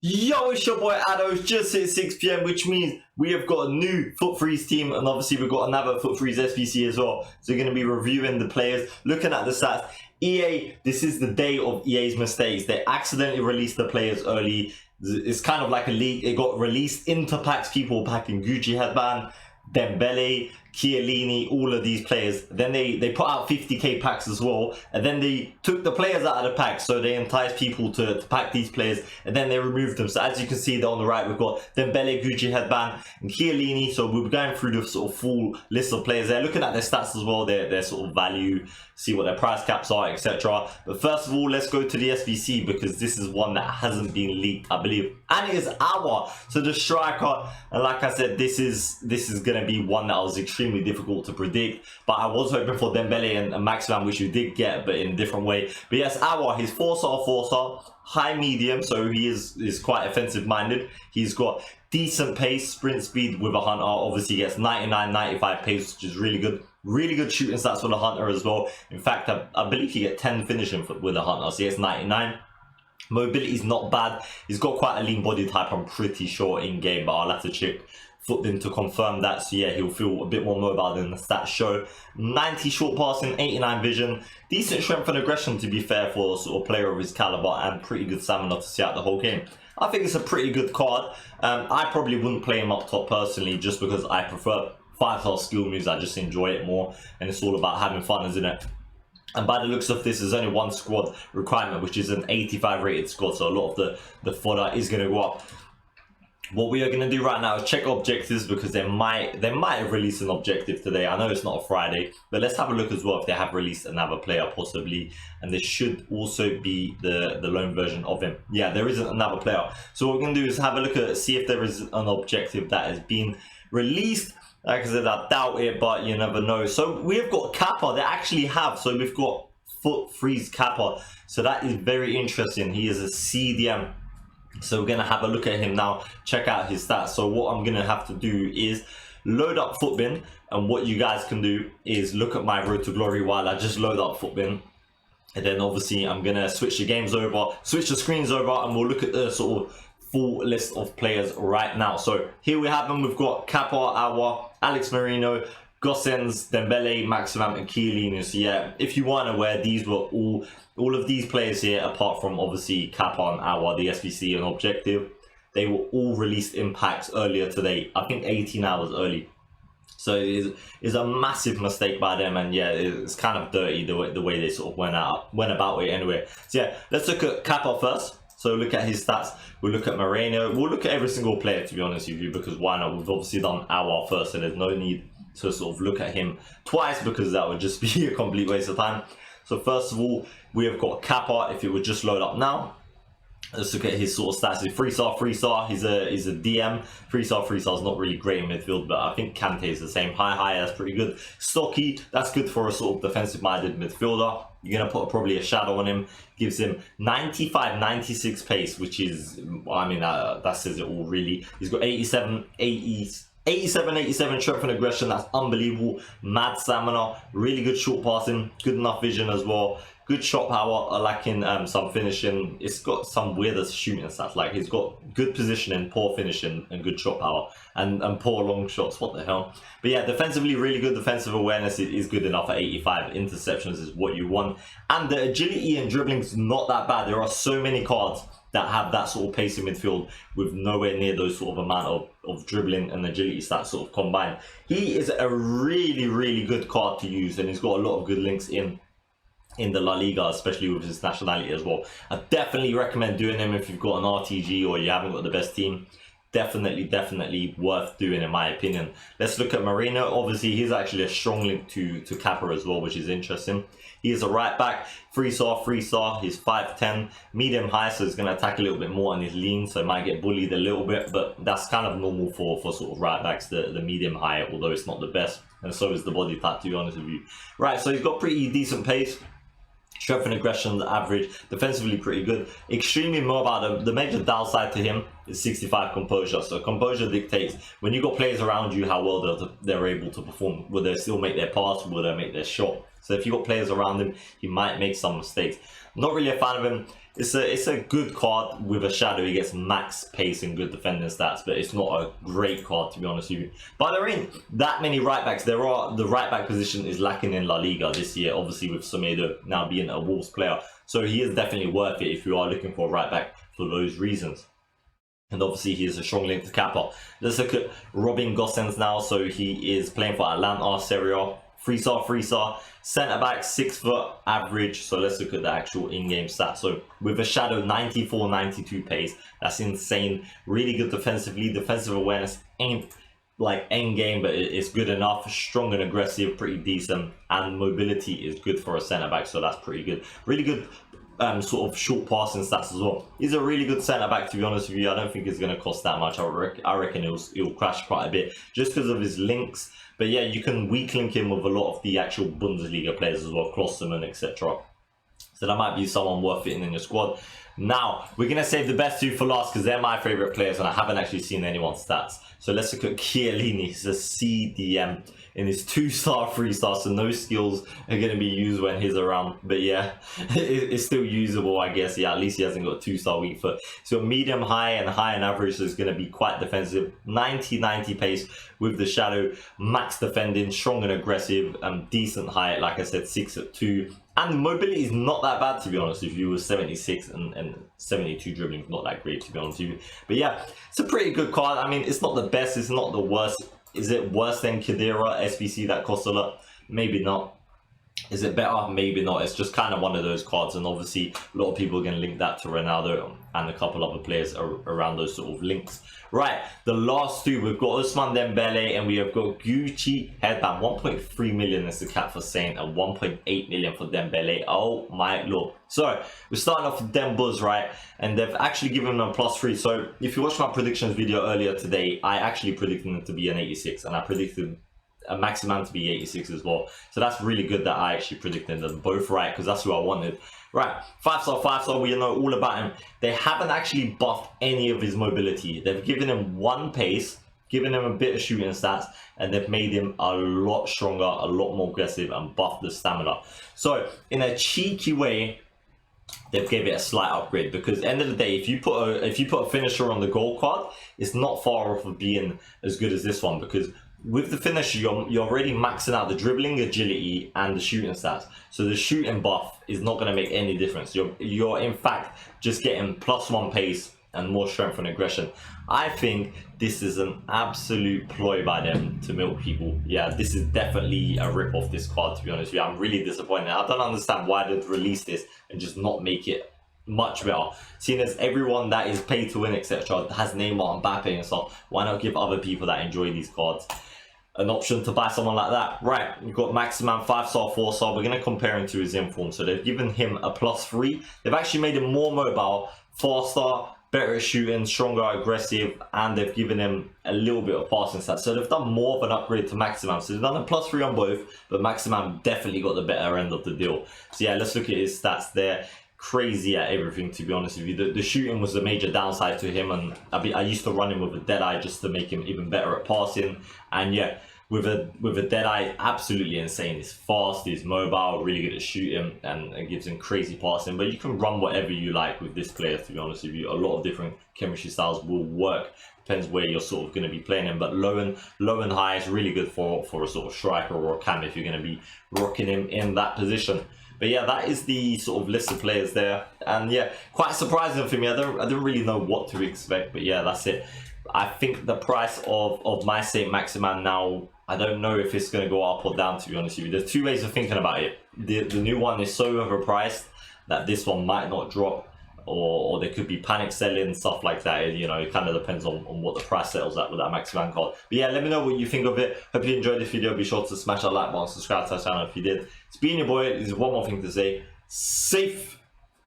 Yo, it's your boy Ado. It's just hit 6 p.m, which means we have got a new Foot Freeze team, and obviously we've got another Foot Freeze SBC as well. So we're going to be reviewing the players, looking at the stats. EA, this is the day of EA's mistakes. They accidentally released the players early. It's kind of like a leak. It got released into packs. People packing Gucci headband, Dembele, Chiellini, all of these players. Then they put out 50k packs as well, and then they took the players out of the pack, so they enticed people to pack these players, and then they removed them. So as you can see there on the right, we've got Dembele, Gucci headband, and Chiellini. So we're going through the sort of full list of players there, looking at their stats as well, their sort of value, see what their price caps are, etc. But first of all, let's go to the SBC, because this is one that hasn't been leaked, I believe, and it is Aouar, so the striker. And like I said, this is gonna be one that was extremely difficult to predict, but I was hoping for Dembele and Maximan, which you did get, but in a different way. But yes, Aouar, he's 4-star, high medium, so he is quite offensive minded. He's got decent pace, sprint speed with a hunter. Obviously he gets 99, 95 pace, which is really good. Really good shooting stats for the hunter as well. In fact, I believe you get 10 finishing with a hunter, so he gets 99. Mobility is not bad. He's got quite a lean body type, I'm pretty sure, in game, but I'll have to check Footbin to confirm that. So yeah, he'll feel a bit more mobile than the stats show. 90 short passing, 89 vision, decent strength and aggression, to be fair, for a sort of player of his caliber, and pretty good stamina to see out the whole game. I think it's a pretty good card. I probably wouldn't play him up top personally, just because I prefer 5-star skill moves. I just enjoy it more, and it's all about having fun, isn't it? And by the looks of this, there's only one squad requirement, which is an 85 rated squad, so a lot of the fodder is going to go up. What we are going to do right now is check objectives, because they might have released an objective today. I know it's not a Friday, but let's have a look as well if they have released another player possibly. And there should also be the loan version of him. Yeah, there isn't another player. So what we're going to do is have a look at, see if there is an objective that has been released. Like I said, I doubt it, but you never know. So we've got Capa. They actually have. So we've got Foot Freeze Capa. So that is very interesting. He is a CDM. So we're going to have a look at him now, check out his stats. So what I'm going to have to do is load up Footbin, and what you guys can do is look at my Road to Glory while I just load up Footbin. And then obviously I'm going to switch the games over, switch the screens over, and we'll look at the sort of full list of players right now. So here we have them. We've got Capa, Aouar, Alex Mourinho, Gossens, Dembele, Maximan, and Chiellini. So yeah, if you weren't aware, these were all of these players here, apart from obviously Capa and Aouar, the SBC and objective, they were all released in packs earlier today. I think 18 hours early. So it is a massive mistake by them, and yeah, it's kind of dirty the way they sort of went about it anyway. So yeah, let's look at Capa first. So look at his stats. We'll look at Mourinho. We'll look at every single player, to be honest with you, because why not? We've obviously done Aouar first, and there's no need to sort of look at him twice, because that would just be a complete waste of time. So first of all, we have got Capa. If it would just load up now, let's look at his sort of stats. He's 3-star. He's a DM. 3-star is not really great in midfield, but I think Kante is the same. High, that's pretty good. Stocky, that's good for a sort of defensive-minded midfielder. You're going to put probably a shadow on him. Gives him 95, 96 pace, which is, I mean, that says it all, really. He's got 87 strength and aggression. That's unbelievable. Mad stamina, really good short passing, good enough vision as well, good shot power, lacking some finishing. It's got some weirder shooting stats, like he's got good positioning, poor finishing, and good shot power, and poor long shots. What the hell? But yeah, defensively really good. Defensive awareness is good enough at 85. Interceptions is what you want, and the agility and dribbling is not that bad. There are so many cards that have that sort of pace in midfield with nowhere near those sort of amount of dribbling and agility stats sort of combined. He is a really good card to use, and he's got a lot of good links in the La Liga, especially with his nationality as well. I definitely recommend doing him if you've got an RTG or you haven't got the best team. Definitely worth doing, in my opinion. Let's look at Mourinho. Obviously, he's actually a strong link to Capa as well, which is interesting. He is a right back, 3-star. He's 5'10", medium high, so he's going to attack a little bit more, and he's lean, so he might get bullied a little bit, but that's kind of normal for sort of right backs, the medium high, although it's not the best, and so is the body type, to be honest with you. Right, so he's got pretty decent pace. Strength and aggression, average. Defensively pretty good. Extremely mobile. The major downside to him is 65 composure. So composure dictates when you got players around you how well they're able to perform. Will they still make their pass? Will they make their shot? So if you got players around him, he might make some mistakes. Not really a fan of him. it's a good card with a shadow. He gets max pace and good defending stats, but it's not a great card, to be honest with you. But there ain't that many right backs. The right back position is lacking in La Liga this year, obviously with Semedo now being a Wolves player. So he is definitely worth it if you are looking for a right back for those reasons. And obviously he is a strong link to Capa. Let's look at Robin Gossens now. So he is playing for Atlanta, Serie A. 3-star, centre back, 6 foot average. So let's look at the actual in-game stats. So with a shadow, 94, 92 pace. That's insane. Really good defensively. Defensive awareness ain't like end game, but it's good enough. Strong and aggressive, pretty decent. And mobility is good for a centre back. So that's pretty good. Really good sort of short passing stats as well. He's a really good centre back, to be honest with you. I don't think it's going to cost that much. I reckon it'll crash quite a bit just because of his links. But yeah, you can weak link him with a lot of the actual Bundesliga players as well, Klosserman, etc. So that might be someone worth fitting in your squad. Now, we're going to save the best two for last because they're my favourite players and I haven't actually seen anyone's stats. So let's look at Chiellini. He's a CDM in his 2-star, 3-star, so no skills are going to be used when he's around. But yeah, it's still usable, I guess. Yeah, at least he hasn't got 2-star weak foot. So medium, high, and high and average, so it's going to be quite defensive. 90 pace with the shadow, max defending, strong and aggressive, decent height, like I said, 6'2". And mobility is not that bad, to be honest. If you were 76 and 72 dribbling, not that great, to be honest with you. But yeah, it's a pretty good card. I mean, it's not the best, it's not the worst. Is it worse than Khedira SBC that costs a lot? Maybe not. Is it better? Maybe not. It's just kind of one of those cards, and obviously a lot of people are going to link that to Ronaldo and a couple other players around those sort of links. Right, the last two, we've got Ousmane Dembele and we have got Gucci headband. 1.3 million is the cap for Saint and 1.8 million for Dembele. Oh my lord. So we're starting off with Dembuz, right? And they've actually given them a +3. So if you watched my predictions video earlier today, I actually predicted them to be an 86 and I predicted a Maximan to be 86 as well. So that's really good that I actually predicted them both right, because that's who I wanted. Right, 5-star, we know all about him. They haven't actually buffed any of his mobility. They've given him 1 pace, given him a bit of shooting stats, and they've made him a lot stronger, a lot more aggressive, and buffed the stamina. So in a cheeky way, they've gave it a slight upgrade, because at the end of the day, if you put a finisher on the gold card, it's not far off of being as good as this one, because with the finisher, you're already maxing out the dribbling, agility, and the shooting stats. So the shooting buff is not going to make any difference. You're in fact just getting +1 pace and more strength and aggression. I think this is an absolute ploy by them to milk people. Yeah, this is definitely a rip off this card, to be honest with you. I'm really disappointed. I don't understand why they'd release this and just not make it much better. Seeing as everyone that is paid to win, etc., has Neymar and Mbappe and stuff, why not give other people that enjoy these cards an option to buy someone like that? Right, you've got Maximan 5-star, 4-star. We're going to compare him to his inform. So they've given him a +3. They've actually made him more mobile, 4-star, better at shooting, stronger, aggressive, and they've given him a little bit of passing stats. So they've done more of an upgrade to Maximan. So they've done a +3 on both, but Maximan definitely got the better end of the deal. So yeah, let's look at his stats there. Crazy at everything, to be honest with you. The shooting was a major downside to him, and I used to run him with a dead eye just to make him even better at passing. And yeah, with a dead eye, absolutely insane. He's fast, he's mobile, really good at shooting, and it gives him crazy passing. But you can run whatever you like with this player, to be honest with you. A lot of different chemistry styles will work. Depends where you're sort of going to be playing him. But low and high is really good for a sort of striker or a cam if you're going to be rocking him in that position. But yeah, that is the sort of list of players there. And yeah, quite surprising for me. I don't really know what to expect, but yeah, that's it. I think the price of my Saint Maximan now, I don't know if it's going to go up or down, to be honest with you. There's two ways of thinking about it. The new one is so overpriced that this one might not drop, or there could be panic selling, stuff like that. You know, it kind of depends on what the price settles at with that Maximan card. But yeah, let me know what you think of it. Hope you enjoyed this video. Be sure to smash that like button, subscribe to our channel if you did. It's been your boy. There's one more thing to say. Safe.